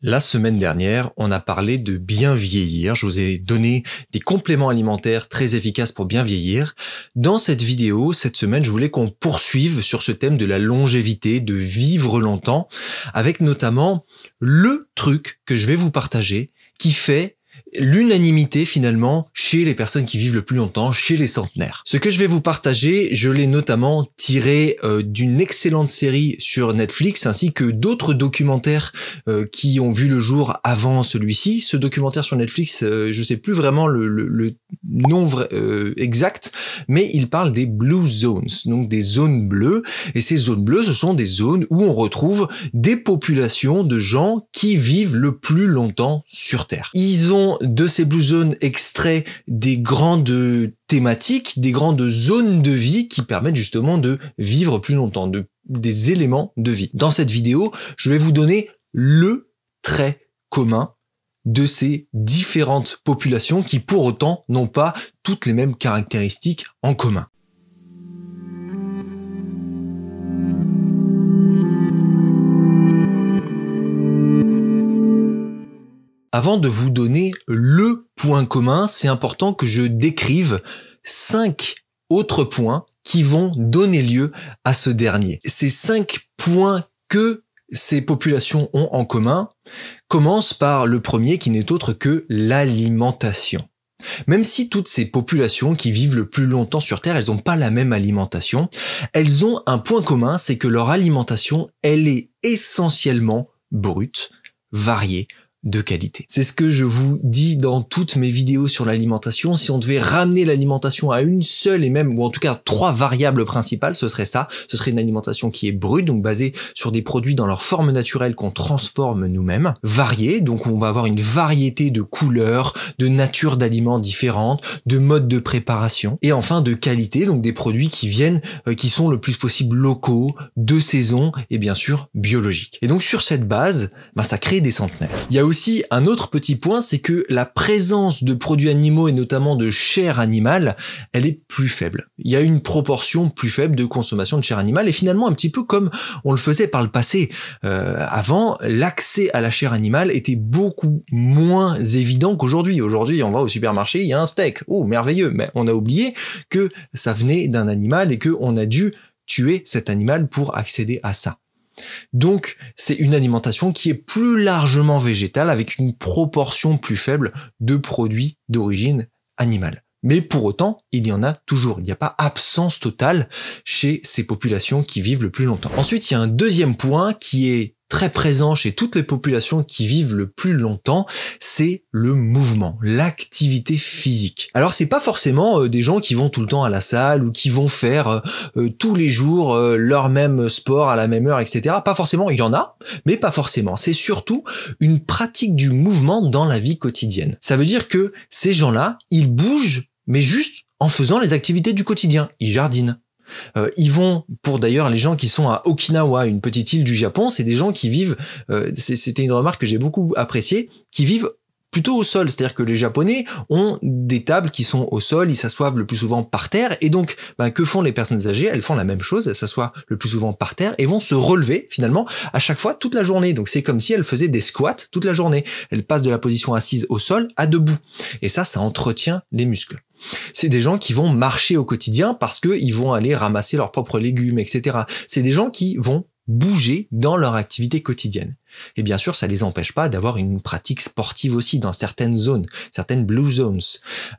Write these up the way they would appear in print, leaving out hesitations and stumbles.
La semaine dernière, on a parlé de bien vieillir. Je vous ai donné des compléments alimentaires très efficaces pour bien vieillir. Dans cette vidéo, cette semaine, je voulais qu'on poursuive sur ce thème de la longévité, de vivre longtemps, avec notamment le truc que je vais vous partager qui fait l'unanimité finalement chez les personnes qui vivent le plus longtemps, chez les centenaires. Ce que je vais vous partager, je l'ai notamment tiré d'une excellente série sur Netflix ainsi que d'autres documentaires qui ont vu le jour avant celui-ci. Ce documentaire sur Netflix, je sais plus vraiment le nom exact, mais il parle des Blue Zones, donc des zones bleues. Et ces zones bleues, ce sont des zones où on retrouve des populations de gens qui vivent le plus longtemps sur Terre. Ils ont de ces Blue Zones extraits des grandes thématiques, des grandes zones de vie qui permettent justement de vivre plus longtemps, des éléments de vie. Dans cette vidéo, je vais vous donner le trait commun de ces différentes populations qui pour autant n'ont pas toutes les mêmes caractéristiques en commun. Avant de vous donner le point commun, c'est important que je décrive 5 autres points qui vont donner lieu à ce dernier. Ces 5 points que ces populations ont en commun commencent par le premier qui n'est autre que l'alimentation. Même si toutes ces populations qui vivent le plus longtemps sur Terre, elles n'ont pas la même alimentation, elles ont un point commun, c'est que leur alimentation, elle est essentiellement brute, variée, de qualité. C'est ce que je vous dis dans toutes mes vidéos sur l'alimentation. Si on devait ramener l'alimentation à une seule et même, ou en tout cas 3 variables principales, ce serait ça. Ce serait une alimentation qui est brute, donc basée sur des produits dans leur forme naturelle qu'on transforme nous-mêmes. Variée, donc on va avoir une variété de couleurs, de natures d'aliments différentes, de modes de préparation. Et enfin de qualité, donc des produits qui viennent, qui sont le plus possible locaux, de saison et bien sûr biologiques. Et donc sur cette base, ça crée des centenaires. Il y a aussi un autre petit point, c'est que la présence de produits animaux et notamment de chair animale, elle est plus faible. Il y a une proportion plus faible de consommation de chair animale et finalement un petit peu comme on le faisait par le passé. Avant, l'accès à la chair animale était beaucoup moins évident qu'aujourd'hui. Aujourd'hui, on va au supermarché, il y a un steak. Oh, merveilleux. Mais on a oublié que ça venait d'un animal et qu'on a dû tuer cet animal pour accéder à ça. Donc, c'est une alimentation qui est plus largement végétale avec une proportion plus faible de produits d'origine animale. Mais pour autant, il y en a toujours. Il n'y a pas absence totale chez ces populations qui vivent le plus longtemps. Ensuite, il y a un deuxième point qui est très présent chez toutes les populations qui vivent le plus longtemps, c'est le mouvement, l'activité physique. Alors c'est pas forcément des gens qui vont tout le temps à la salle ou qui vont faire tous les jours leur même sport à la même heure, etc. Pas forcément, il y en a, mais pas forcément. C'est surtout une pratique du mouvement dans la vie quotidienne. Ça veut dire que ces gens-là, ils bougent, mais juste en faisant les activités du quotidien. Ils jardinent. Ils vont, pour d'ailleurs les gens qui sont à Okinawa, une petite île du Japon, c'est des gens qui vivent, c'était une remarque que j'ai beaucoup appréciée, qui vivent plutôt au sol, c'est-à-dire que les Japonais ont des tables qui sont au sol, ils s'assoivent le plus souvent par terre, et donc que font les personnes âgées? Elles font la même chose, elles s'assoient le plus souvent par terre et vont se relever finalement à chaque fois toute la journée. Donc c'est comme si elles faisaient des squats toute la journée. Elles passent de la position assise au sol à debout, et ça entretient les muscles. C'est des gens qui vont marcher au quotidien parce qu'ils vont aller ramasser leurs propres légumes, etc. C'est des gens qui vont bouger dans leur activité quotidienne. Et bien sûr, ça les empêche pas d'avoir une pratique sportive aussi dans certaines zones, certaines Blue Zones.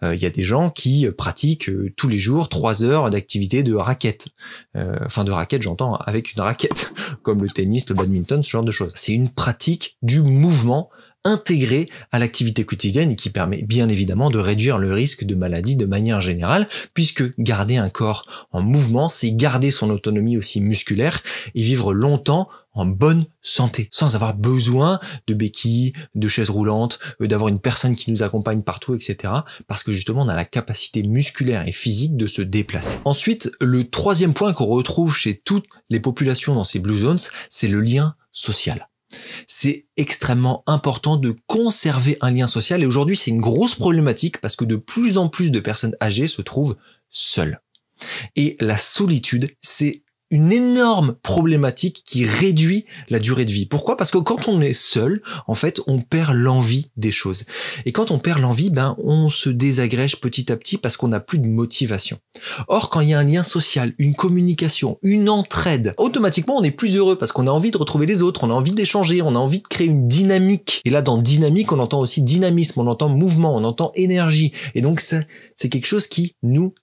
Il y a des gens qui pratiquent tous les jours 3 heures d'activité de raquette. De raquette, j'entends avec une raquette, comme le tennis, le badminton, ce genre de choses. C'est une pratique du mouvement intégré à l'activité quotidienne et qui permet bien évidemment de réduire le risque de maladie de manière générale, puisque garder un corps en mouvement, c'est garder son autonomie aussi musculaire et vivre longtemps en bonne santé, sans avoir besoin de béquilles, de chaises roulantes, d'avoir une personne qui nous accompagne partout, etc. Parce que justement, on a la capacité musculaire et physique de se déplacer. Ensuite, le troisième point qu'on retrouve chez toutes les populations dans ces Blue Zones, c'est le lien social. C'est extrêmement important de conserver un lien social et aujourd'hui c'est une grosse problématique parce que de plus en plus de personnes âgées se trouvent seules. Et la solitude, c'est une énorme problématique qui réduit la durée de vie. Pourquoi? Parce que quand on est seul, en fait, on perd l'envie des choses. Et quand on perd l'envie, on se désagrège petit à petit parce qu'on n'a plus de motivation. Or, quand il y a un lien social, une communication, une entraide, automatiquement, on est plus heureux parce qu'on a envie de retrouver les autres, on a envie d'échanger, on a envie de créer une dynamique. Et là, dans dynamique, on entend aussi dynamisme, on entend mouvement, on entend énergie. Et donc, c'est quelque chose qui nous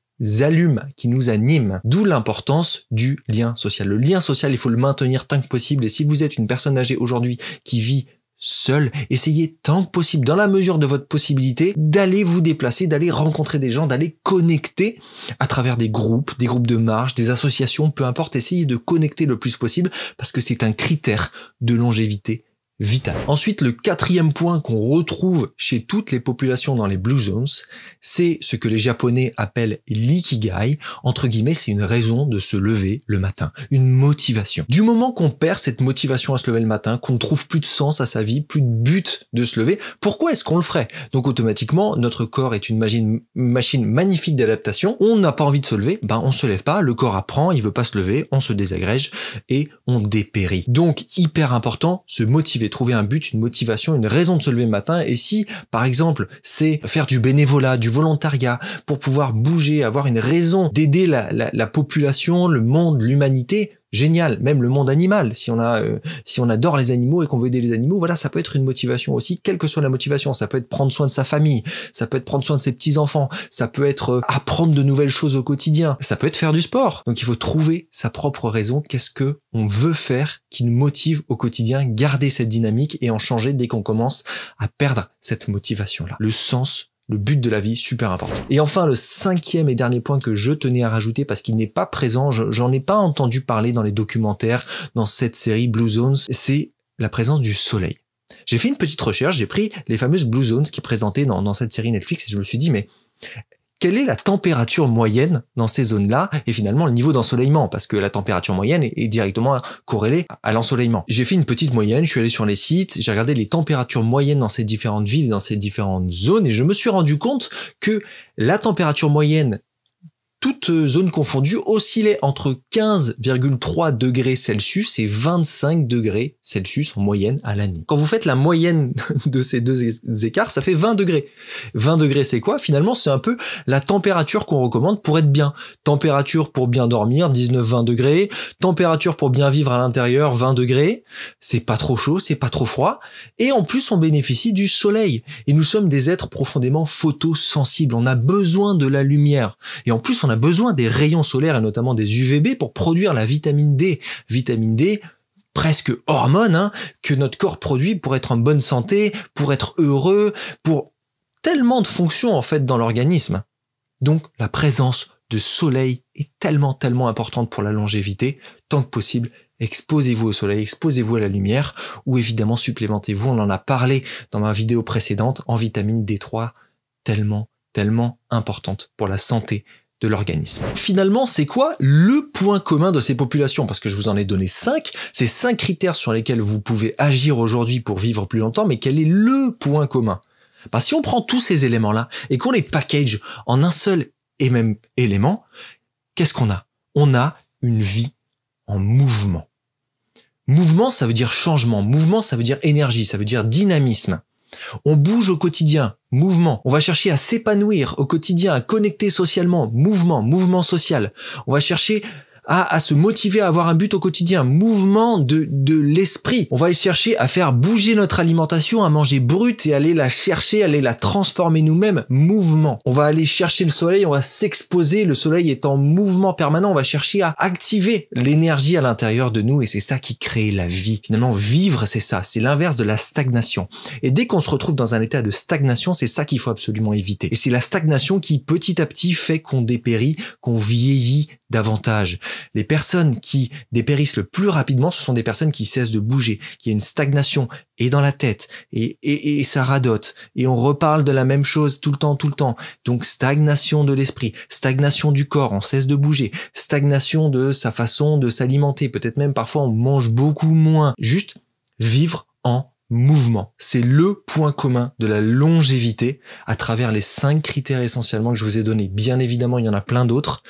allume, qui nous anime. D'où l'importance du lien social. Le lien social, il faut le maintenir tant que possible. Et si vous êtes une personne âgée aujourd'hui qui vit seule, essayez tant que possible, dans la mesure de votre possibilité, d'aller vous déplacer, d'aller rencontrer des gens, d'aller connecter à travers des groupes de marche, des associations, peu importe, essayez de connecter le plus possible parce que c'est un critère de longévité vital. Ensuite, le quatrième point qu'on retrouve chez toutes les populations dans les Blue Zones, c'est ce que les Japonais appellent l'ikigai. Entre guillemets, c'est une raison de se lever le matin, une motivation. Du moment qu'on perd cette motivation à se lever le matin, qu'on ne trouve plus de sens à sa vie, plus de but de se lever, pourquoi est-ce qu'on le ferait? Donc automatiquement, notre corps est une machine magnifique d'adaptation. On n'a pas envie de se lever, on se lève pas, le corps apprend, il veut pas se lever, on se désagrège et on dépérit. Donc hyper important, se motiver, trouver un but, une motivation, une raison de se lever le matin. Et si, par exemple, c'est faire du bénévolat, du volontariat, pour pouvoir bouger, avoir une raison d'aider la population, le monde, l'humanité, génial. Même le monde animal. Si on adore les animaux et qu'on veut aider les animaux, voilà, ça peut être une motivation aussi, quelle que soit la motivation. Ça peut être prendre soin de sa famille, ça peut être prendre soin de ses petits-enfants, ça peut être apprendre de nouvelles choses au quotidien, ça peut être faire du sport. Donc il faut trouver sa propre raison. Qu'est-ce que on veut faire qui nous motive au quotidien, garder cette dynamique et en changer dès qu'on commence à perdre cette motivation-là. Le sens, le but de la vie, super important. Et enfin, le cinquième et dernier point que je tenais à rajouter parce qu'il n'est pas présent, j'en ai pas entendu parler dans les documentaires, dans cette série Blue Zones, c'est la présence du soleil. J'ai fait une petite recherche, j'ai pris les fameuses Blue Zones qui présentaient dans cette série Netflix et je me suis dit, mais quelle est la température moyenne dans ces zones-là et finalement le niveau d'ensoleillement, parce que la température moyenne est directement corrélée à l'ensoleillement. J'ai fait une petite moyenne, je suis allé sur les sites, j'ai regardé les températures moyennes dans ces différentes villes, dans ces différentes zones, et je me suis rendu compte que la température moyenne, toute zone confondue, oscillait entre 15,3 degrés Celsius et 25 degrés Celsius en moyenne à l'année. Quand vous faites la moyenne de ces deux écarts, ça fait 20 degrés. 20 degrés, c'est quoi? Finalement, c'est un peu la température qu'on recommande pour être bien. Température pour bien dormir, 19-20 degrés. Température pour bien vivre à l'intérieur, 20 degrés. C'est pas trop chaud, c'est pas trop froid. Et en plus, on bénéficie du soleil. Et nous sommes des êtres profondément photosensibles. On a besoin de la lumière. Et en plus, on a besoin des rayons solaires et notamment des UVB pour produire la vitamine D. Vitamine D, presque hormone, que notre corps produit pour être en bonne santé, pour être heureux, pour tellement de fonctions en fait dans l'organisme. Donc la présence de soleil est tellement importante pour la longévité. Tant que possible, exposez-vous au soleil, exposez-vous à la lumière ou évidemment supplémentez-vous. On en a parlé dans ma vidéo précédente en vitamine D3, tellement importante pour la santé de l'organisme. Finalement, c'est quoi le point commun de ces populations? Parce que je vous en ai donné 5, c'est 5 critères sur lesquels vous pouvez agir aujourd'hui pour vivre plus longtemps, mais quel est le point commun? Si on prend tous ces éléments-là et qu'on les package en un seul et même élément, qu'est-ce qu'on a? On a une vie en mouvement. Mouvement, ça veut dire changement. Mouvement, ça veut dire énergie, ça veut dire dynamisme. On bouge au quotidien, mouvement. On va chercher à s'épanouir au quotidien, à connecter socialement, mouvement social. On va chercher à se motiver à avoir un but au quotidien, mouvement de l'esprit. On va chercher à faire bouger notre alimentation, à manger brut et aller la chercher, aller la transformer nous-mêmes, mouvement. On va aller chercher le soleil, on va s'exposer, le soleil est en mouvement permanent, on va chercher à activer l'énergie à l'intérieur de nous et c'est ça qui crée la vie. Finalement, vivre, c'est ça, c'est l'inverse de la stagnation. Et dès qu'on se retrouve dans un état de stagnation, c'est ça qu'il faut absolument éviter. Et c'est la stagnation qui petit à petit fait qu'on dépérit, qu'on vieillit davantage. Les personnes qui dépérissent le plus rapidement, ce sont des personnes qui cessent de bouger, qui a une stagnation et dans la tête et ça radote et on reparle de la même chose tout le temps. Donc stagnation de l'esprit, stagnation du corps, on cesse de bouger, stagnation de sa façon de s'alimenter, peut-être même parfois on mange beaucoup moins. Juste vivre en mouvement. C'est le point commun de la longévité à travers les 5 critères essentiellement que je vous ai donnés. Bien évidemment, il y en a plein d'autres,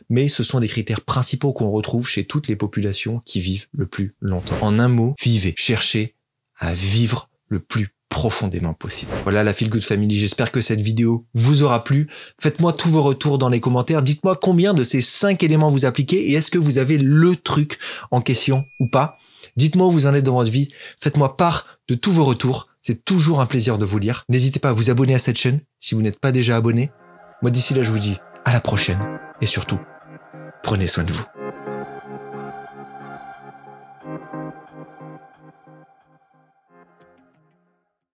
mais ce sont des critères principaux qu'on retrouve chez toutes les populations qui vivent le plus longtemps. En un mot, vivez, cherchez à vivre le plus profondément possible. Voilà la Feel Good Family, j'espère que cette vidéo vous aura plu. Faites-moi tous vos retours dans les commentaires, dites-moi combien de ces 5 éléments vous appliquez et est-ce que vous avez le truc en question ou pas. Dites-moi où vous en êtes dans votre vie, faites-moi part de tous vos retours, c'est toujours un plaisir de vous lire. N'hésitez pas à vous abonner à cette chaîne si vous n'êtes pas déjà abonné. Moi d'ici là je vous dis à la prochaine et surtout, prenez soin de vous.